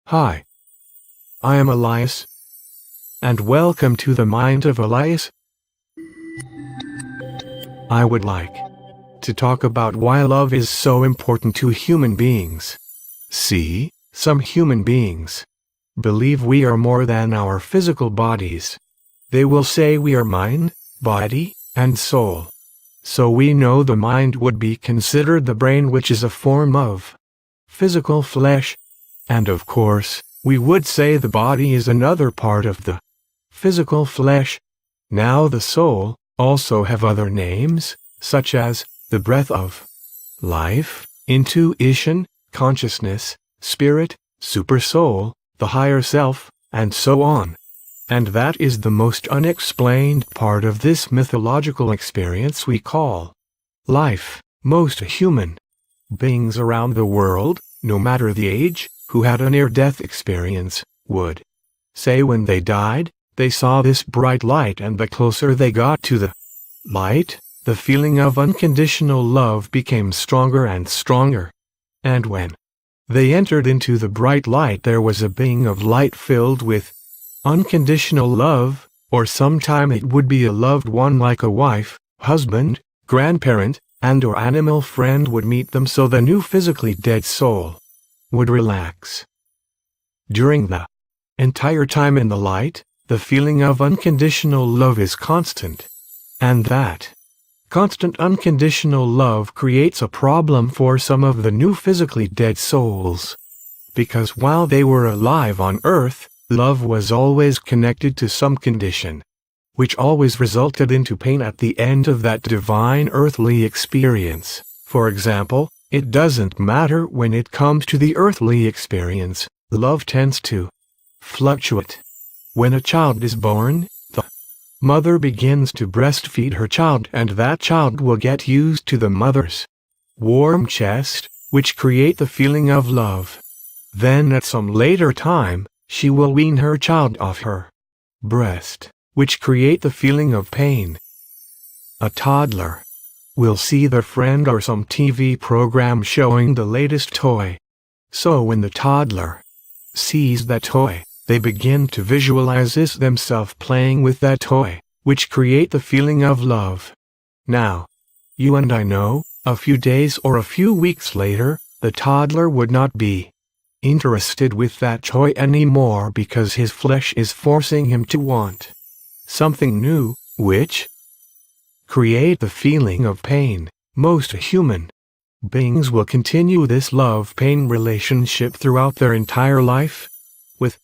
Hi, I am Elias, and welcome to the Mind of Elias. I would like to talk about why love is so important to human beings. See, some human beings believe we are more than our physical bodies. They will say we are mind, body, and soul. So we know the mind would be considered the brain, which is a form of physical flesh, and of course, we would say the body is another part of the physical flesh. Now the soul also have other names, such as the breath of life, intuition, consciousness, spirit, supersoul, the higher self, and so on. And that is the most unexplained part of this mythological experience we call life. Most human beings around the world, no matter the age, who had a near-death experience, would say when they died, they saw this bright light, and the closer they got to the light, the feeling of unconditional love became stronger and stronger. And when they entered into the bright light, there was a being of light filled with unconditional love, or sometime it would be a loved one like a wife, husband, grandparent, and or animal friend would meet them, so the new physically dead soul would relax. During the entire time in the light, the feeling of unconditional love is constant. And that constant unconditional love creates a problem for some of the new physically dead souls. Because while they were alive on earth, love was always connected to some condition, which always resulted into pain at the end of that divine earthly experience. For example, it doesn't matter when it comes to the earthly experience, love tends to fluctuate. When a child is born, the mother begins to breastfeed her child, and that child will get used to the mother's warm chest, which create the feeling of love. Then at some later time, she will wean her child off her breast, which create the feeling of pain. A toddler will see their friend or some TV program showing the latest toy. So when the toddler sees that toy, they begin to visualize themselves playing with that toy, which create the feeling of love. Now, you and I know, a few days or a few weeks later, the toddler would not be interested with that toy anymore, because his flesh is forcing him to want something new, which create the feeling of pain. Most human beings will continue this love-pain relationship throughout their entire life, with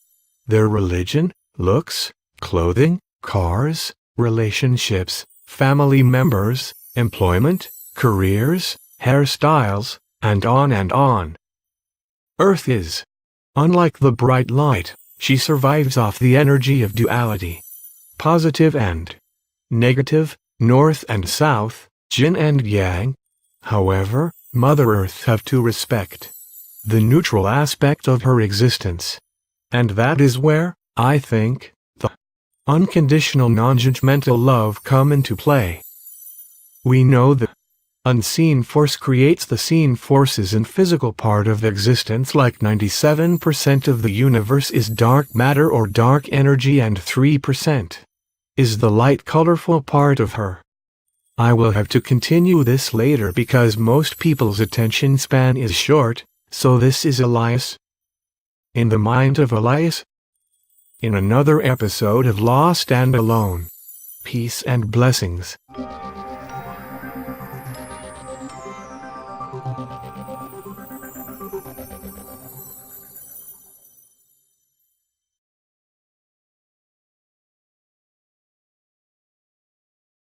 their religion, looks, clothing, cars, relationships, family members, employment, careers, hairstyles, and on and on. Earth is unlike the bright light. She survives off the energy of duality, positive and negative, north and south, yin and yang. However, Mother Earth have to respect the neutral aspect of her existence. And that is where, I think, the unconditional non-judgmental love come into play. We know the unseen force creates the seen forces in physical part of existence, like 97% of the universe is dark matter or dark energy, and 3% is the light colorful part of her. I will have to continue this later because most people's attention span is short, so this is Elias in the Mind of Elias, in another episode of Lost and Alone. Peace and blessings.